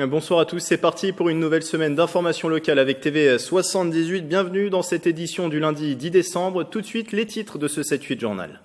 Bonsoir à tous, c'est parti pour une nouvelle semaine d'information locale avec TV78. Bienvenue dans cette édition du lundi 10 décembre. Tout de suite, les titres de ce 7-8 journal.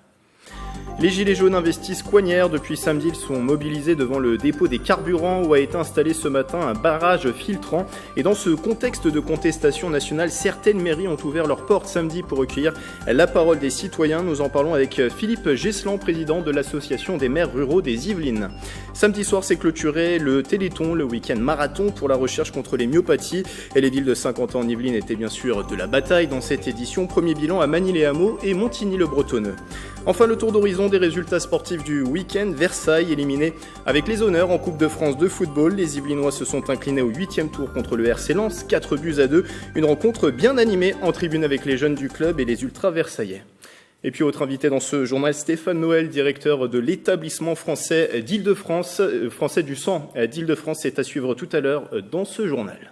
Les Gilets jaunes investissent Coignères. Depuis samedi, ils sont mobilisés devant le dépôt des carburants où a été installé ce matin un barrage filtrant. Et dans ce contexte de contestation nationale, certaines mairies ont ouvert leurs portes samedi pour recueillir la parole des citoyens. Nous en parlons avec Philippe Geslan, président de l'association des maires ruraux des Yvelines. Samedi soir, s'est clôturé le Téléthon, le week-end marathon pour la recherche contre les myopathies. Et les villes de Saint-Quentin-en-Yvelines étaient bien sûr de la bataille dans cette édition. Premier bilan à Manille-les-Hameaux et Montigny-le-Bretonneux. Enfin, le tour d'horizon des résultats sportifs du week-end. Versailles éliminé avec les honneurs en Coupe de France de football. Les Yvelinois se sont inclinés au 8e tour contre le RC Lens, 4-2. Une rencontre bien animée en tribune avec les jeunes du club et les ultras versaillais. Et puis autre invité dans ce journal, Stéphane Noël, directeur de l'établissement français d'Île-de-France, français du sang d'Île-de-France, est à suivre tout à l'heure dans ce journal.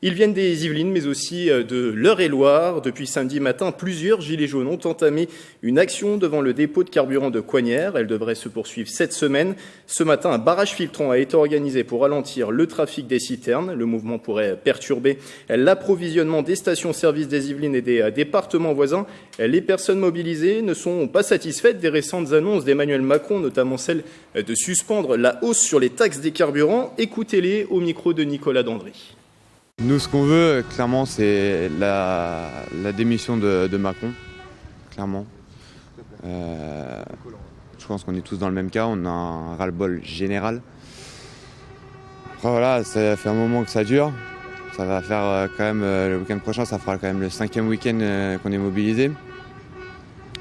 Ils viennent des Yvelines, mais aussi de l'Eure-et-Loire. Depuis samedi matin, plusieurs gilets jaunes ont entamé une action devant le dépôt de carburant de Coignères. Elle devrait se poursuivre cette semaine. Ce matin, un barrage filtrant a été organisé pour ralentir le trafic des citernes. Le mouvement pourrait perturber l'approvisionnement des stations-service des Yvelines et des départements voisins. Les personnes mobilisées ne sont pas satisfaites des récentes annonces d'Emmanuel Macron, notamment celle de suspendre la hausse sur les taxes des carburants. Écoutez-les au micro de Nicolas Dandry. Nous, ce qu'on veut, clairement, c'est la démission de Macron, clairement. Je pense qu'on est tous dans le même cas, on a un ras-le-bol général. Après, voilà, ça fait un moment que ça dure. Ça va faire quand même, le week-end prochain, ça fera quand même le 5e week-end qu'on est mobilisé.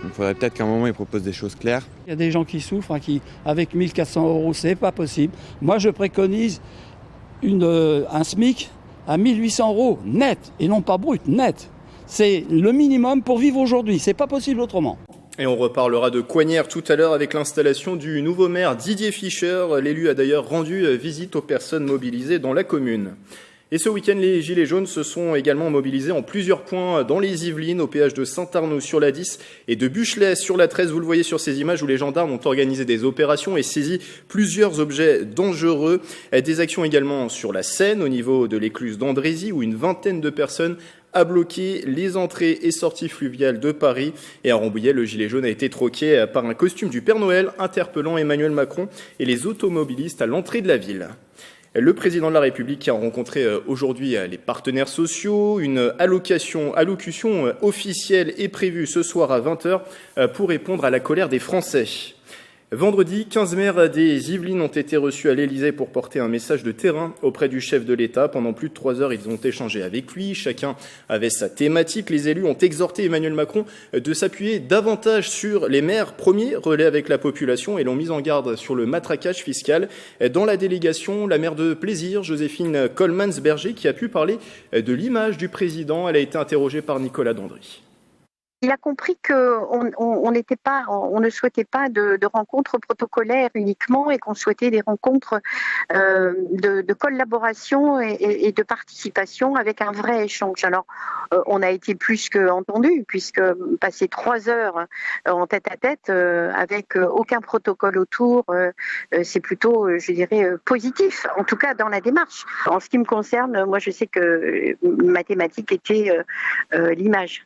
Il faudrait peut-être qu'à un moment, ils proposent des choses claires. Il y a des gens qui souffrent, qui, avec 1 400 €, c'est pas possible. Moi, je préconise un SMIC à 1 800 € net, et non pas brut, net. C'est le minimum pour vivre aujourd'hui, c'est pas possible autrement. Et on reparlera de Coignères tout à l'heure avec l'installation du nouveau maire Didier Fischer. L'élu a d'ailleurs rendu visite aux personnes mobilisées dans la commune. Et ce week-end, les Gilets jaunes se sont également mobilisés en plusieurs points dans les Yvelines, au péage de Saint-Arnaud sur la 10 et de Buchelet sur la 13. Vous le voyez sur ces images où les gendarmes ont organisé des opérations et saisi plusieurs objets dangereux. Des actions également sur la Seine, au niveau de l'écluse d'Andrézy, où une vingtaine de personnes a bloqué les entrées et sorties fluviales de Paris. Et à Rambouillet, le gilet jaune a été troqué par un costume du Père Noël, interpellant Emmanuel Macron et les automobilistes à l'entrée de la ville. Le président de la République a rencontré aujourd'hui les partenaires sociaux. Une allocution officielle est prévue ce soir à 20h pour répondre à la colère des Français. Vendredi, 15 maires des Yvelines ont été reçus à l'Élysée pour porter un message de terrain auprès du chef de l'État. Pendant plus de 3 heures, ils ont échangé avec lui. Chacun avait sa thématique. Les élus ont exhorté Emmanuel Macron de s'appuyer davantage sur les maires, premier relais avec la population, et l'ont mis en garde sur le matraquage fiscal. Dans la délégation, la maire de Plaisir, Joséphine Coleman-Berger, qui a pu parler de l'image du président. Elle a été interrogée par Nicolas Dandry. Il a compris qu'on ne souhaitait pas de rencontres protocolaires uniquement et qu'on souhaitait des rencontres de collaboration et de participation avec un vrai échange. Alors, on a été plus qu'entendu puisque passer 3 heures en tête-à-tête avec aucun protocole autour, c'est plutôt, je dirais, positif, en tout cas dans la démarche. En ce qui me concerne, moi je sais que ma thématique était l'image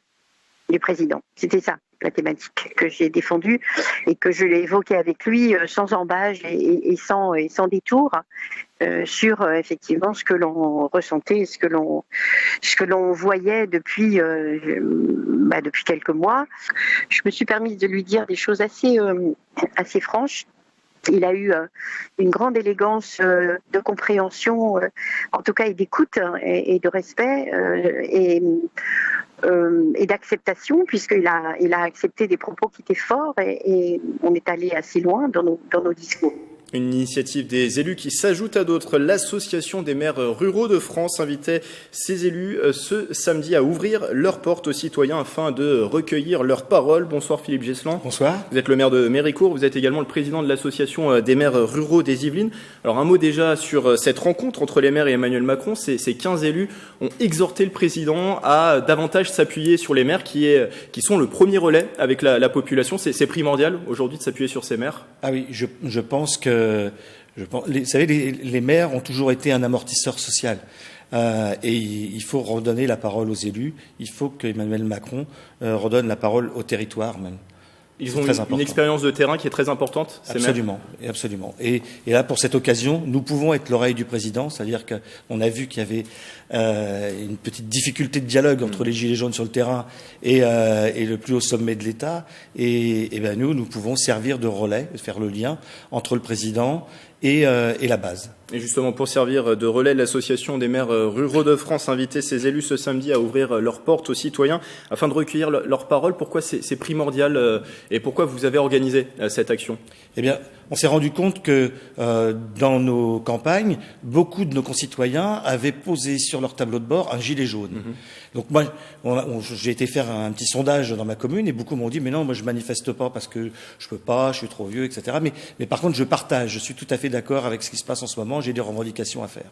du président. C'était ça, la thématique que j'ai défendue et que je l'ai évoquée avec lui sans embâche et sans détour sur effectivement ce que l'on ressentait, ce que l'on voyait depuis quelques mois. Je me suis permise de lui dire des choses assez franches. Il a eu une grande élégance de compréhension, en tout cas, et d'écoute et de respect et d'acceptation, puisqu'il a accepté des propos qui étaient forts et on est allé assez loin dans nos discours. Une initiative des élus qui s'ajoute à d'autres. L'Association des maires ruraux de France invitait ces élus ce samedi à ouvrir leurs portes aux citoyens afin de recueillir leurs paroles. Bonsoir Philippe Geslan. Bonsoir. Vous êtes le maire de Méricourt, vous êtes également le président de l'Association des maires ruraux des Yvelines. Alors un mot déjà sur cette rencontre entre les maires et Emmanuel Macron. Ces 15 élus ont exhorté le président à davantage s'appuyer sur les maires qui sont le premier relais avec la population. C'est primordial aujourd'hui de s'appuyer sur ces maires. Ah oui, je pense que Vous savez, les maires ont toujours été un amortisseur social. Et il faut redonner la parole aux élus. Il faut qu'Emmanuel Macron redonne la parole au territoire même. Ils ont une expérience de terrain qui est très importante. Absolument, absolument. Et là, pour cette occasion, nous pouvons être l'oreille du président, c'est-à-dire qu'on a vu qu'il y avait une petite difficulté de dialogue entre les Gilets jaunes sur le terrain et le plus haut sommet de l'État. Et ben nous pouvons servir de relais, faire le lien entre le président et la base. Et justement, pour servir de relais, l'association des maires ruraux de France a invité ses élus ce samedi à ouvrir leurs portes aux citoyens afin de recueillir leurs paroles. Pourquoi c'est primordial et pourquoi vous avez organisé cette action? Eh bien, on s'est rendu compte que dans nos campagnes, beaucoup de nos concitoyens avaient posé sur leur tableau de bord un gilet jaune. Donc moi, j'ai été faire un petit sondage dans ma commune et beaucoup m'ont dit mais non, moi je manifeste pas parce que je peux pas, je suis trop vieux, etc. Mais par contre, je partage, je suis tout à fait d'accord avec ce qui se passe en ce moment. J'ai des revendications à faire.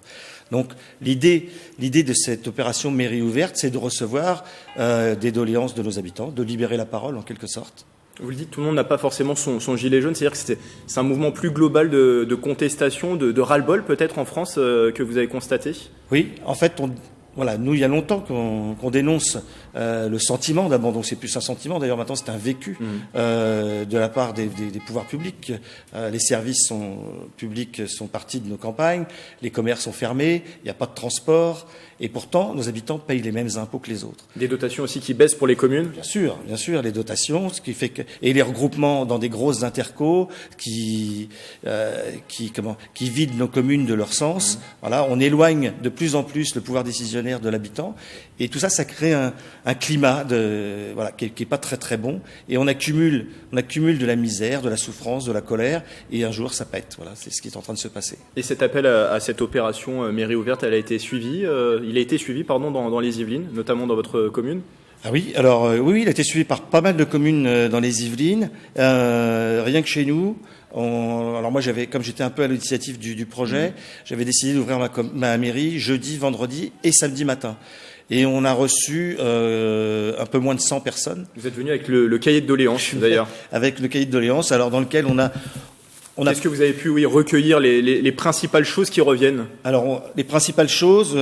Donc l'idée de cette opération mairie ouverte, c'est de recevoir des doléances de nos habitants, de libérer la parole en quelque sorte. Vous le dites, tout le monde n'a pas forcément son gilet jaune, c'est-à-dire que c'est un mouvement plus global de contestation, de ras-le-bol peut-être en France que vous avez constaté? Oui, en fait, nous, il y a longtemps qu'on dénonce le sentiment d'abandon. C'est plus un sentiment, d'ailleurs maintenant c'est un vécu de la part des pouvoirs publics. Les services publics sont partis de nos campagnes, les commerces sont fermés, il n'y a pas de transport, et pourtant nos habitants payent les mêmes impôts que les autres. Des dotations aussi qui baissent pour les communes? Bien sûr, les dotations, ce qui fait et les regroupements dans des grosses intercos qui vident nos communes de leur sens. Voilà, on éloigne de plus en plus le pouvoir décisionnaire de l'habitant, et tout ça, ça crée un climat qui est pas très très bon, et on accumule de la misère, de la souffrance, de la colère, et un jour ça pète. Voilà, c'est ce qui est en train de se passer. Et cet appel à cette opération mairie ouverte, il a été suivi dans les Yvelines, notamment dans votre commune? Ah oui, alors oui, il a été suivi par pas mal de communes dans les Yvelines, rien que chez nous. Alors moi, comme j'étais un peu à l'initiative du projet, j'avais décidé d'ouvrir ma mairie jeudi, vendredi et samedi matin. Et on a reçu un peu moins de 100 personnes. Vous êtes venu avec le cahier de doléances, d'ailleurs. Avec le cahier de doléances, alors dans lequel Est-ce que vous avez pu recueillir les principales choses qui reviennent? Alors, les principales choses,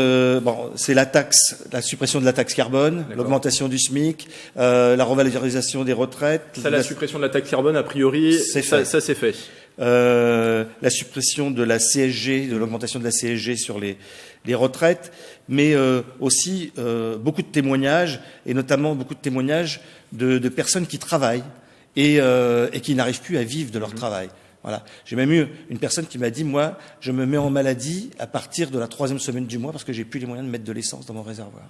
c'est la suppression de la taxe carbone, l'augmentation du SMIC, la revalorisation des retraites. La suppression de la taxe carbone, a priori, ça c'est fait. La suppression de la CSG, de l'augmentation de la CSG sur les retraites, mais aussi beaucoup de témoignages, et notamment beaucoup de témoignages de personnes qui travaillent et qui n'arrivent plus à vivre de leur travail. Voilà. J'ai même eu une personne qui m'a dit, moi, je me mets en maladie à partir de la 3e semaine du mois parce que j'ai plus les moyens de mettre de l'essence dans mon réservoir.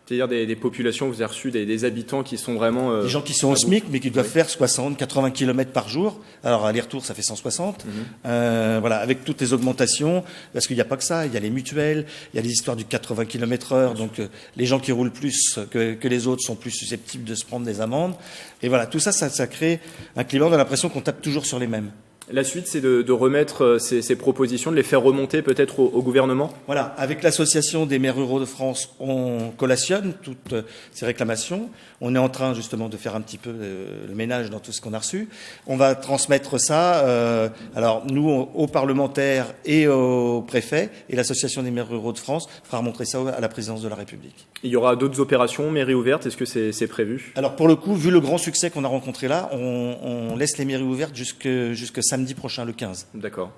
C'est-à-dire des populations, vous avez reçu des habitants qui sont vraiment... des gens qui sont au SMIC, mais qui doivent faire 60, 80 km par jour. Alors, aller-retour, ça fait 160. Avec toutes les augmentations, parce qu'il n'y a pas que ça. Il y a les mutuelles, il y a les histoires du 80 km/h. Donc, les gens qui roulent plus que les autres sont plus susceptibles de se prendre des amendes. Et voilà, tout ça, ça crée un climat. On a l'impression qu'on tape toujours sur les mêmes. La suite, c'est de remettre ces propositions, de les faire remonter peut-être au gouvernement? Voilà, avec l'association des maires ruraux de France, on collationne toutes ces réclamations. On est en train justement de faire un petit peu le ménage dans tout ce qu'on a reçu. On va transmettre ça, alors nous, aux parlementaires et aux préfets, et l'association des maires ruraux de France fera remontrer ça à la présidence de la République. Il y aura d'autres opérations, mairie ouverte, est-ce que c'est prévu? Alors pour le coup, vu le grand succès qu'on a rencontré là, on laisse les mairies ouvertes jusque samedi prochain, le 15. D'accord.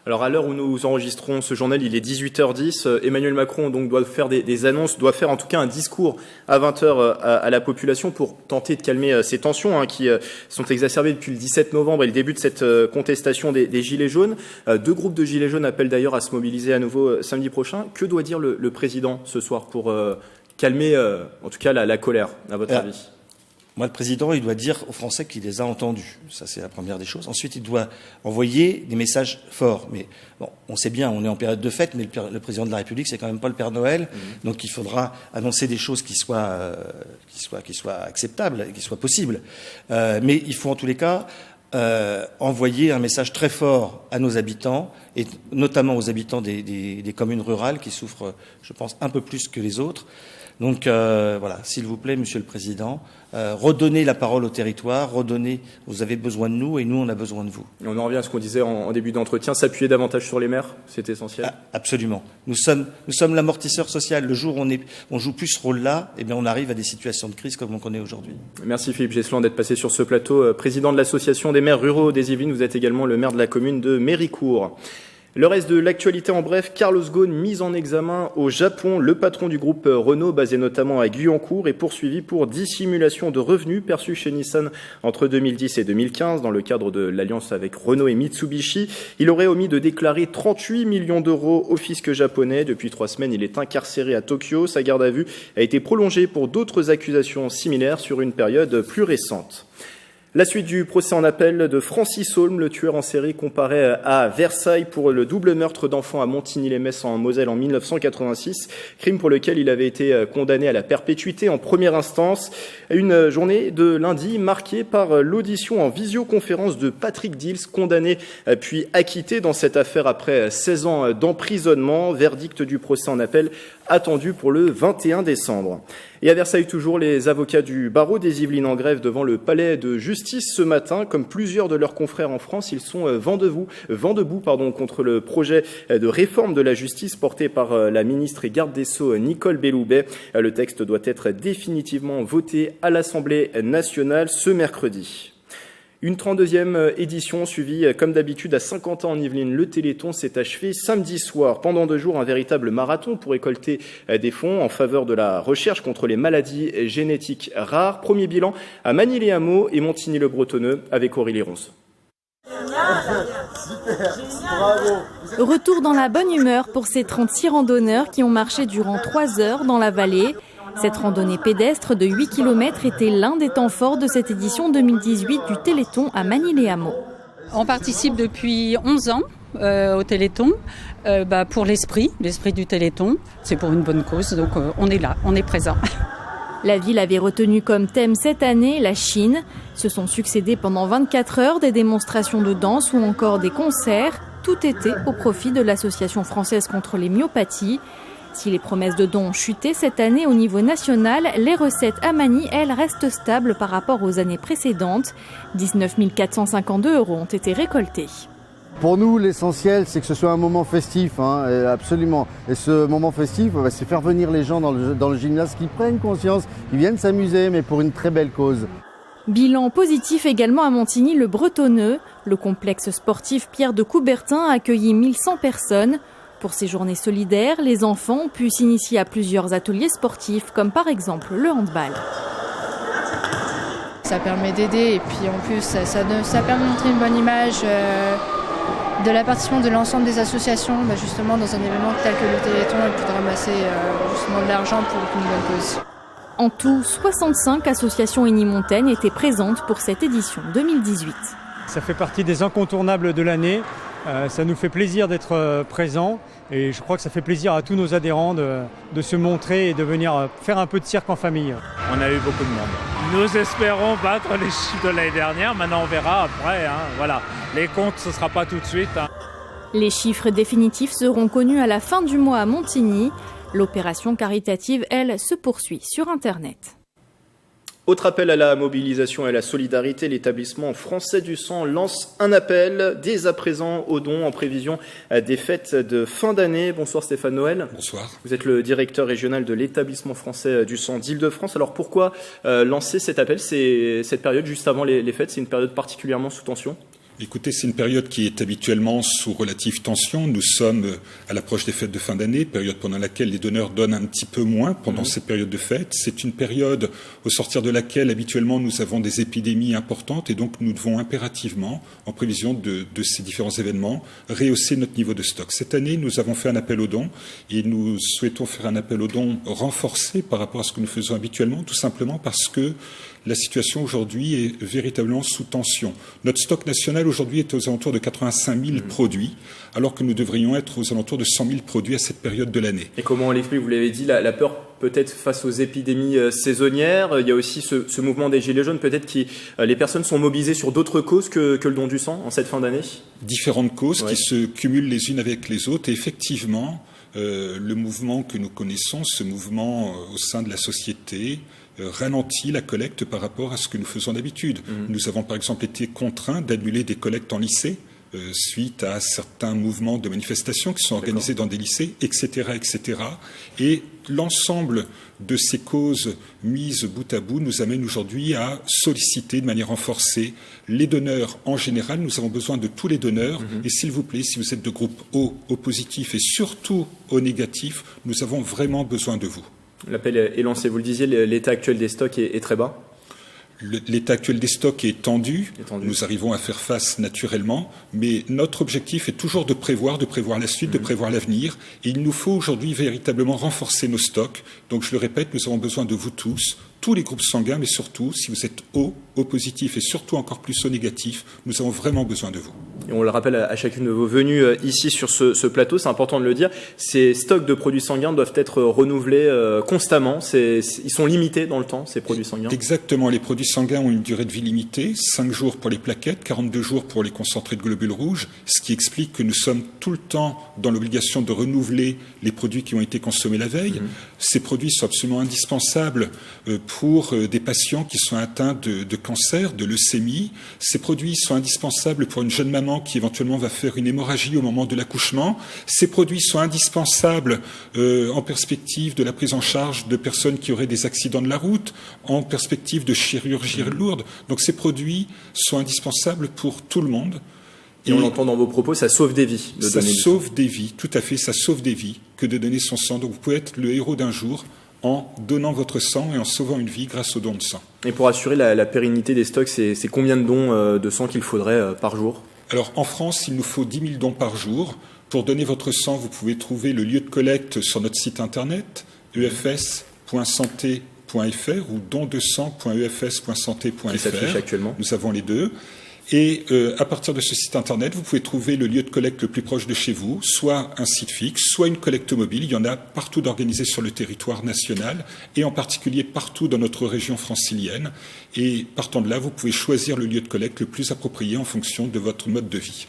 Alors à l'heure où nous enregistrons ce journal, il est 18h10. Emmanuel Macron donc doit faire des annonces, doit faire en tout cas un discours à 20h à la population pour tenter de calmer ces tensions qui sont exacerbées depuis le 17 novembre et le début de cette contestation des Gilets jaunes. 2 groupes de Gilets jaunes appellent d'ailleurs à se mobiliser à nouveau samedi prochain. Que doit dire le président ce soir pour calmer en tout cas la colère, à votre avis? Moi, le président, il doit dire aux Français qu'il les a entendus. Ça, c'est la première des choses. Ensuite, il doit envoyer des messages forts. Mais bon, on sait bien, on est en période de fête, mais le président de la République, c'est quand même pas le Père Noël. Donc, il faudra annoncer des choses qui soient acceptables, qui soient possibles. Mais il faut en tous les cas envoyer un message très fort à nos habitants et notamment aux habitants des communes rurales qui souffrent, je pense, un peu plus que les autres. Donc voilà, s'il vous plaît, Monsieur le Président, redonnez la parole au territoire, vous avez besoin de nous et nous on a besoin de vous. Et on en revient à ce qu'on disait en début d'entretien, s'appuyer davantage sur les maires, c'est essentiel. Ah, absolument. Nous sommes l'amortisseur social. Le jour où on joue plus ce rôle-là, eh bien on arrive à des situations de crise comme on connaît aujourd'hui. Merci Philippe Gesseland d'être passé sur ce plateau. Président de l'association des maires ruraux des Yvelines, vous êtes également le maire de la commune de Méricourt. Le reste de l'actualité en bref, Carlos Ghosn mis en examen au Japon. Le patron du groupe Renault, basé notamment à Guyancourt, est poursuivi pour dissimulation de revenus perçus chez Nissan entre 2010 et 2015 dans le cadre de l'alliance avec Renault et Mitsubishi. Il aurait omis de déclarer 38 millions d'euros au fisc japonais. Depuis 3 semaines, il est incarcéré à Tokyo. Sa garde à vue a été prolongée pour d'autres accusations similaires sur une période plus récente. La suite du procès en appel de Francis Holm, le tueur en série comparé à Versailles pour le double meurtre d'enfants à Montigny-lès-Metz en Moselle en 1986, crime pour lequel il avait été condamné à la perpétuité en première instance. Une journée de lundi marquée par l'audition en visioconférence de Patrick Dils, condamné puis acquitté dans cette affaire après 16 ans d'emprisonnement. Verdict du procès en appel attendu pour le 21 décembre. Et à Versailles toujours, les avocats du barreau des Yvelines en grève devant le palais de justice ce matin. Comme plusieurs de leurs confrères en France, ils sont vent debout contre le projet de réforme de la justice porté par la ministre et garde des Sceaux Nicole Belloubet. Le texte doit être définitivement voté à l'Assemblée nationale ce mercredi. Une 32e édition suivie comme d'habitude à Saint-Quentin en Yvelines. Le Téléthon s'est achevé samedi soir. Pendant 2 jours, un véritable marathon pour récolter des fonds en faveur de la recherche contre les maladies génétiques rares. Premier bilan à Magny-les-Hameaux et Montigny-le-Bretonneux avec Aurélie Ronce. Retour dans la bonne humeur pour ces 36 randonneurs qui ont marché durant 3 heures dans la vallée. Cette randonnée pédestre de 8 km était l'un des temps forts de cette édition 2018 du Téléthon à Magny-les-Hameaux. On participe depuis 11 ans au Téléthon pour l'esprit du Téléthon. C'est pour une bonne cause, donc on est là, on est présent. La ville avait retenu comme thème cette année la Chine. Se sont succédés pendant 24 heures des démonstrations de danse ou encore des concerts. Tout était au profit de l'Association française contre les myopathies. Si les promesses de dons ont chuté cette année au niveau national, les recettes à Magny, elles, restent stables par rapport aux années précédentes. 19 452 € ont été récoltés. Pour nous, l'essentiel, c'est que ce soit un moment festif, absolument. Et ce moment festif, c'est faire venir les gens dans le gymnase qui prennent conscience, qui viennent s'amuser, mais pour une très belle cause. Bilan positif également à Montigny-le-Bretonneux. Le complexe sportif Pierre de Coubertin a accueilli 1100 personnes. Pour ces journées solidaires, les enfants ont pu s'initier à plusieurs ateliers sportifs, comme par exemple le handball. Ça permet d'aider et puis en plus ça permet de montrer une bonne image de la participation de l'ensemble des associations, justement dans un événement tel que le Téléthon, et puis de ramasser justement de l'argent pour une bonne cause. En tout, 65 associations Eni-Montaigne étaient présentes pour cette édition 2018. Ça fait partie des incontournables de l'année. Ça nous fait plaisir d'être présents et je crois que ça fait plaisir à tous nos adhérents de se montrer et de venir faire un peu de cirque en famille. On a eu beaucoup de monde. Nous espérons battre les chiffres de l'année dernière, maintenant on verra après. Voilà. Les comptes, ce ne sera pas tout de suite. Les chiffres définitifs seront connus à la fin du mois à Montigny. L'opération caritative, elle, se poursuit sur Internet. Autre appel à la mobilisation et à la solidarité, l'établissement français du sang lance un appel dès à présent aux dons en prévision des fêtes de fin d'année. Bonsoir Stéphane Noël. Bonsoir. Vous êtes le directeur régional de l'établissement français du sang d'Île-de-France. Alors pourquoi lancer cet appel? Cette période juste avant les fêtes, c'est une période particulièrement sous tension? Écoutez, c'est une période qui est habituellement sous relative tension. Nous sommes à l'approche des fêtes de fin d'année, période pendant laquelle les donneurs donnent un petit peu moins pendant cette période de fête. C'est une période au sortir de laquelle habituellement nous avons des épidémies importantes et donc nous devons impérativement, en prévision de ces différents événements, rehausser notre niveau de stock. Cette année, nous avons fait un appel aux dons et nous souhaitons faire un appel aux dons renforcé par rapport à ce que nous faisons habituellement, tout simplement parce que la situation aujourd'hui est véritablement sous tension. Notre stock national aujourd'hui est aux alentours de 85 000 produits, alors que nous devrions être aux alentours de 100 000 produits à cette période de l'année. Et comment on l'explique? Vous l'avez dit, la peur peut-être face aux épidémies saisonnières. Il y a aussi ce mouvement des Gilets jaunes, peut-être que les personnes sont mobilisées sur d'autres causes que le don du sang en cette fin d'année? Différentes causes qui se cumulent les unes avec les autres. Et effectivement, le mouvement que nous connaissons, ce mouvement au sein de la société, ralentit la collecte par rapport à ce que nous faisons d'habitude. Nous avons par exemple été contraints d'annuler des collectes en lycée suite à certains mouvements de manifestations qui sont organisés dans des lycées, etc., etc. Et l'ensemble de ces causes mises bout à bout nous amène aujourd'hui à solliciter de manière renforcée les donneurs en général. Nous avons besoin de tous les donneurs. Et s'il vous plaît, si vous êtes de groupe O, O positif et surtout O négatif, nous avons vraiment besoin de vous. L'appel est lancé. Vous le disiez, l'état actuel des stocks est très bas. L'état actuel des stocks est tendu. Nous arrivons à faire face naturellement, mais notre objectif est toujours de prévoir la suite, de prévoir l'avenir. Et il nous faut aujourd'hui véritablement renforcer nos stocks. Donc je le répète, nous avons besoin de vous tous les groupes sanguins, mais surtout, si vous êtes O positif et surtout encore plus O négatif, nous avons vraiment besoin de vous. Et on le rappelle à chacune de vos venues ici sur ce plateau, c'est important de le dire, ces stocks de produits sanguins doivent être renouvelés constamment. Ils sont limités dans le temps, ces produits sanguins? Exactement, les produits sanguins ont une durée de vie limitée, 5 jours pour les plaquettes, 42 jours pour les concentrés de globules rouges, ce qui explique que nous sommes tout le temps dans l'obligation de renouveler les produits qui ont été consommés la veille. Ces produits sont absolument indispensables pour des patients qui sont atteints de cancer, de leucémie. Ces produits sont indispensables pour une jeune maman qui éventuellement va faire une hémorragie au moment de l'accouchement. Ces produits sont indispensables en perspective de la prise en charge de personnes qui auraient des accidents de la route, en perspective de chirurgie lourde. Donc ces produits sont indispensables pour tout le monde. Et on l'entend dans vos propos, ça sauve des vies. Ça sauve des vies, tout à fait, ça sauve des vies que de donner son sang. Donc vous pouvez être le héros d'un jour en donnant votre sang et en sauvant une vie grâce au don de sang. Et pour assurer la pérennité des stocks, c'est combien de dons de sang qu'il faudrait par jour? Alors en France, il nous faut 10 000 dons par jour. Pour donner votre sang, vous pouvez trouver le lieu de collecte sur notre site internet efs.santé.fr ou dondesang.efs.santé.fr. Qui s'affiche actuellement. Nous avons les deux. Et à partir de ce site internet, vous pouvez trouver le lieu de collecte le plus proche de chez vous, soit un site fixe, soit une collecte mobile. Il y en a partout d'organisés sur le territoire national et en particulier partout dans notre région francilienne. Et partant de là, vous pouvez choisir le lieu de collecte le plus approprié en fonction de votre mode de vie.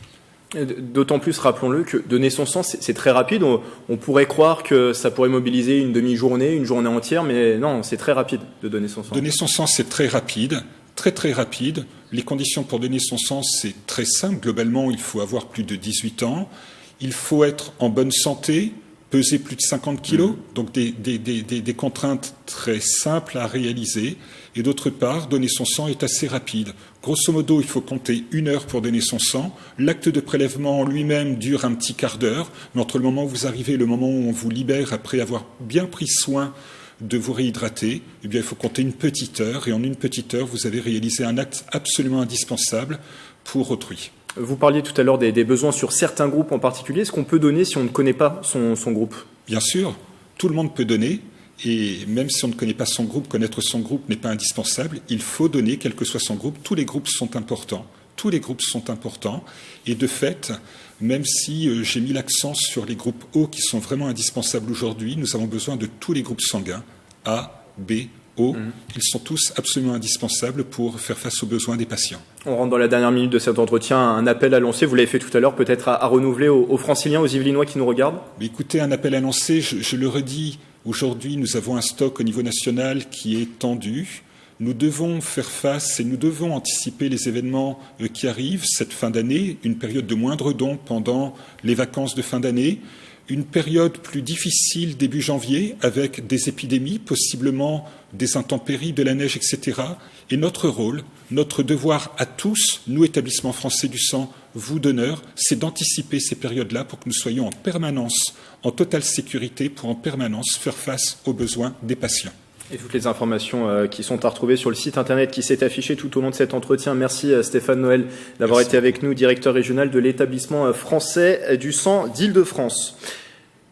D'autant plus, rappelons-le, que donner son sang, c'est très rapide. On pourrait croire que ça pourrait mobiliser une demi-journée, une journée entière, mais non, c'est très rapide de donner son sang. Donner son sang, c'est très rapide. Très très rapide. Les conditions pour donner son sang, c'est très simple. Globalement, il faut avoir plus de 18 ans. Il faut être en bonne santé, peser plus de 50 kilos, donc des contraintes très simples à réaliser. Et d'autre part, donner son sang est assez rapide. Grosso modo, il faut compter 1 heure pour donner son sang. L'acte de prélèvement en lui-même dure un petit quart d'heure. Mais entre le moment où vous arrivez et le moment où on vous libère, après avoir bien pris soin de vous réhydrater, eh bien, il faut compter 1 petite heure. Et en 1 petite heure, vous avez réalisé un acte absolument indispensable pour autrui. Vous parliez tout à l'heure des besoins sur certains groupes en particulier. Est-ce qu'on peut donner si on ne connaît pas son groupe? Bien sûr, tout le monde peut donner. Et même si on ne connaît pas son groupe, connaître son groupe n'est pas indispensable. Il faut donner, quel que soit son groupe. Tous les groupes sont importants. Tous les groupes sont importants. Et de fait, même si j'ai mis l'accent sur les groupes O qui sont vraiment indispensables aujourd'hui, nous avons besoin de tous les groupes sanguins, A, B, O. Ils sont tous absolument indispensables pour faire face aux besoins des patients. On rentre dans la dernière minute de cet entretien. Un appel à lancer, vous l'avez fait tout à l'heure, peut-être à renouveler aux Franciliens, aux Yvelinois qui nous regardent? Mais écoutez, un appel à lancer, je le redis, aujourd'hui nous avons un stock au niveau national qui est tendu. Nous devons faire face et nous devons anticiper les événements qui arrivent cette fin d'année, une période de moindre dons pendant les vacances de fin d'année, une période plus difficile début janvier avec des épidémies, possiblement des intempéries, de la neige, etc. Et notre rôle, notre devoir à tous, nous, établissements français du sang, vous, donneurs, c'est d'anticiper ces périodes-là pour que nous soyons en permanence, en totale sécurité, pour en permanence faire face aux besoins des patients. Et toutes les informations qui sont à retrouver sur le site internet qui s'est affiché tout au long de cet entretien. Merci Stéphane Noël d'avoir été avec nous, directeur régional de l'établissement français du sang d'Île-de-France.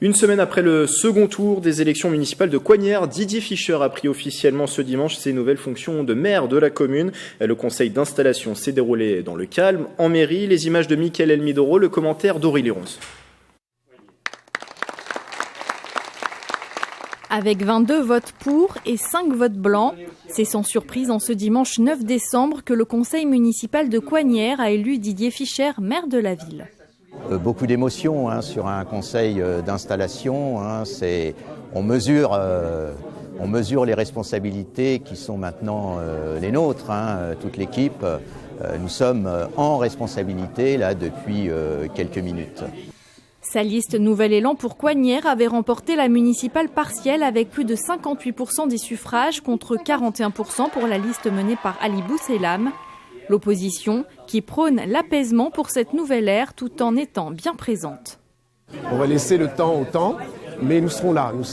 Une semaine après le second tour des élections municipales de Coignères, Didier Fischer a pris officiellement ce dimanche ses nouvelles fonctions de maire de la commune. Le conseil d'installation s'est déroulé dans le calme. En mairie, les images de Mickaël Elmidoro, le commentaire d'Aurélie Ronce. Avec 22 votes pour et 5 votes blancs, c'est sans surprise en ce dimanche 9 décembre que le conseil municipal de Coignères a élu Didier Fischer maire de la ville. Beaucoup d'émotions sur un conseil d'installation. On mesure les responsabilités qui sont maintenant les nôtres, toute l'équipe. Nous sommes en responsabilité là depuis quelques minutes. Sa liste Nouvel Élan pour Coignères avait remporté la municipale partielle avec plus de 58% des suffrages contre 41% pour la liste menée par Ali Bousselam. L'opposition qui prône l'apaisement pour cette nouvelle ère tout en étant bien présente. On va laisser le temps au temps, mais nous serons là. Nous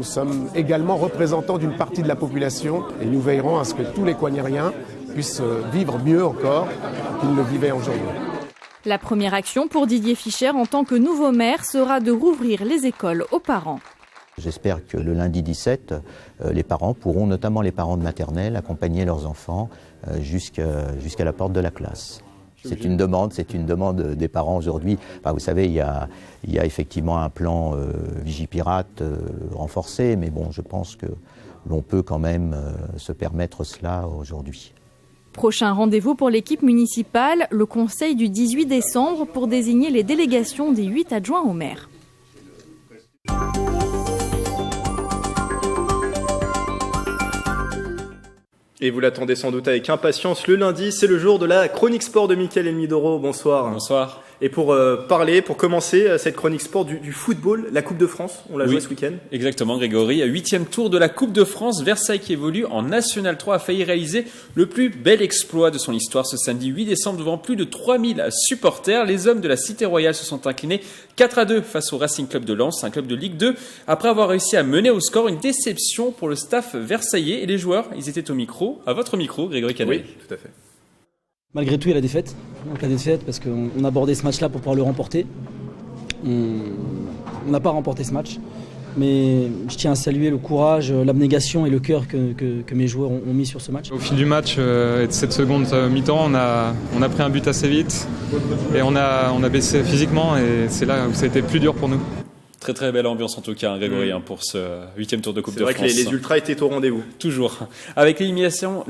sommes également représentants d'une partie de la population et nous veillerons à ce que tous les Coignériens puissent vivre mieux encore qu'ils ne vivaient aujourd'hui. La première action pour Didier Fischer en tant que nouveau maire sera de rouvrir les écoles aux parents. J'espère que le lundi 17, les parents pourront, notamment les parents de maternelle, accompagner leurs enfants jusqu'à la porte de la classe. C'est une demande des parents aujourd'hui. Enfin, vous savez, il y a effectivement un plan Vigipirate renforcé, mais bon, je pense que l'on peut quand même se permettre cela aujourd'hui. Prochain rendez-vous pour l'équipe municipale, le conseil du 18 décembre pour désigner les délégations des 8 adjoints au maire. Et vous l'attendez sans doute avec impatience, le lundi, c'est le jour de la chronique sport de Mickaël Elmidoro. Bonsoir. Bonsoir. Et pour commencer cette chronique sport du football, la Coupe de France, on l'a joué ce week-end. Exactement, Grégory. 8e tour de la Coupe de France, Versailles qui évolue en National 3 a failli réaliser le plus bel exploit de son histoire ce samedi 8 décembre devant plus de 3000 supporters. Les hommes de la Cité Royale se sont inclinés 4-2 face au Racing Club de Lens, un club de Ligue 2, après avoir réussi à mener au score. Une déception pour le staff versaillais et les joueurs, ils étaient au micro, à votre micro, Grégory Canal. Oui, tout à fait. Malgré tout, il y a la défaite. Donc la défaite parce qu'on abordait ce match-là pour pouvoir le remporter. On n'a pas remporté ce match. Mais je tiens à saluer le courage, l'abnégation et le cœur que mes joueurs ont mis sur ce match. Au fil du match et de cette seconde mi-temps, on a pris un but assez vite et on a baissé physiquement et c'est là où ça a été plus dur pour nous. Très très belle ambiance en tout cas, Grégory, pour ce 8e tour de Coupe de France. C'est vrai que les ultras étaient au rendez-vous. Toujours. Avec l'élimination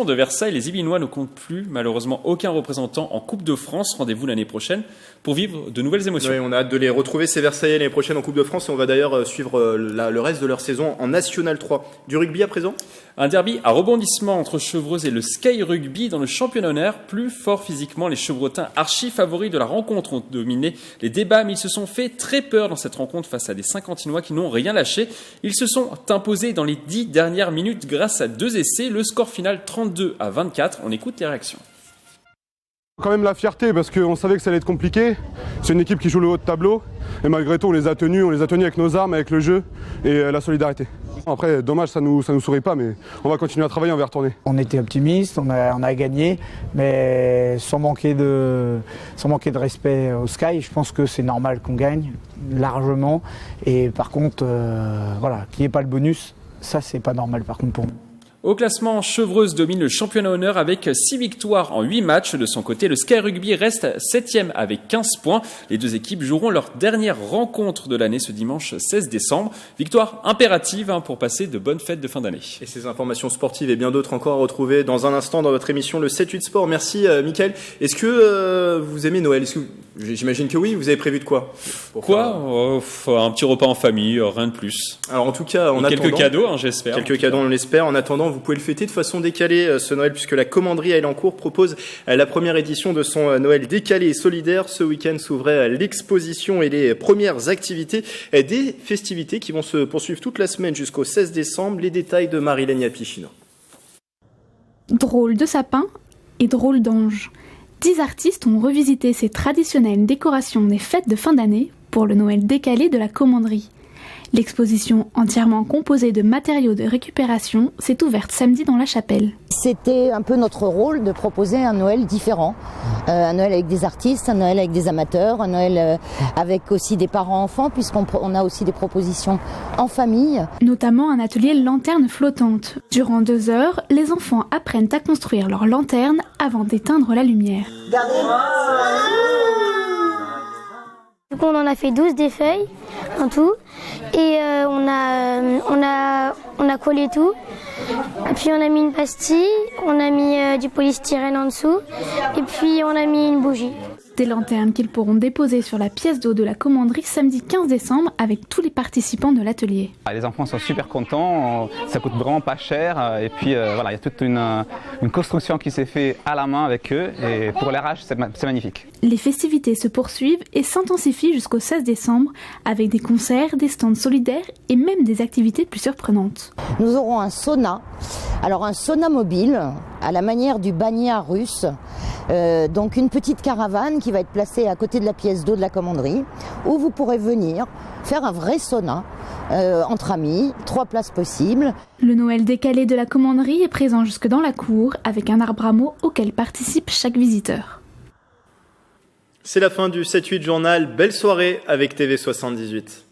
de Versailles, les Yvelinois ne comptent plus malheureusement aucun représentant en Coupe de France. Rendez-vous l'année prochaine pour vivre de nouvelles émotions. Oui, on a hâte de les retrouver, ces Versaillais, l'année prochaine en Coupe de France. Et on va d'ailleurs suivre le reste de leur saison en National 3. Du rugby à présent ? Un derby à rebondissement entre Chevreuse et le Sky Rugby dans le championnat honneur. Plus fort physiquement, les Chevrotins, archi favoris de la rencontre, ont dominé les débats, mais ils se sont fait très peur dans cette rencontre face à des Saint-Quentinois qui n'ont rien lâché. Ils se sont imposés dans les 10 dernières minutes grâce à 2 essais. Le score final 32-24. On écoute les réactions. Quand même la fierté parce qu'on savait que ça allait être compliqué. C'est une équipe qui joue le haut de tableau et malgré tout on les a tenus avec nos armes, avec le jeu et la solidarité. Après dommage ça nous sourit pas mais on va continuer à travailler, on va y retourner. On était optimistes, on a gagné mais sans manquer de respect au Sky, je pense que c'est normal qu'on gagne largement et par contre qu'il n'y ait pas le bonus, ça c'est pas normal par contre pour nous. Au classement, Chevreuse domine le championnat honneur avec 6 victoires en 8 matchs. De son côté, le Sky Rugby reste 7e avec 15 points. Les deux équipes joueront leur dernière rencontre de l'année ce dimanche 16 décembre. Victoire impérative pour passer de bonnes fêtes de fin d'année. Et ces informations sportives et bien d'autres encore à retrouver dans un instant dans votre émission le 7-8 Sport. Merci Mickaël. Est-ce que vous aimez Noël ? J'imagine que oui. Vous avez prévu de quoi ? Un petit repas en famille, rien de plus. Alors en tout cas, quelques cadeaux, j'espère. Quelques cadeaux, on l'espère. En attendant, vous pouvez le fêter de façon décalée ce Noël puisque la commanderie à Elancourt propose la première édition de son Noël décalé et solidaire. Ce week-end s'ouvrait l'exposition et les premières activités des festivités qui vont se poursuivre toute la semaine jusqu'au 16 décembre. Les détails de Marilène Yapichino. Drôle de sapin et drôle d'ange. 10 artistes ont revisité ces traditionnelles décorations des fêtes de fin d'année pour le Noël décalé de la commanderie. L'exposition, entièrement composée de matériaux de récupération, s'est ouverte samedi dans la chapelle. C'était un peu notre rôle de proposer un Noël différent. Un Noël avec des artistes, un Noël avec des amateurs, un Noël avec aussi des parents-enfants, puisqu'on a aussi des propositions en famille. Notamment un atelier lanterne flottante. Durant 2 heures, les enfants apprennent à construire leur lanterne avant d'éteindre la lumière. Du coup, on en a fait 12 des feuilles en tout et on a collé tout. Et puis on a mis une pastille, on a mis du polystyrène en dessous et puis on a mis une bougie. Des lanternes qu'ils pourront déposer sur la pièce d'eau de la commanderie samedi 15 décembre avec tous les participants de l'atelier. Les enfants sont super contents, ça coûte vraiment pas cher et puis voilà, il y a toute une construction qui s'est faite à la main avec eux et pour leur âge c'est magnifique. Les festivités se poursuivent et s'intensifient jusqu'au 16 décembre avec des concerts, des stands solidaires et même des activités plus surprenantes. Nous aurons un sauna, alors un sauna mobile à la manière du banya russe. Donc une petite caravane qui va être placée à côté de la pièce d'eau de la commanderie où vous pourrez venir faire un vrai sauna entre amis, 3 places possibles. Le Noël décalé de la commanderie est présent jusque dans la cour avec un arbre à mots auquel participe chaque visiteur. C'est la fin du 7-8 journal. Belle soirée avec TV78.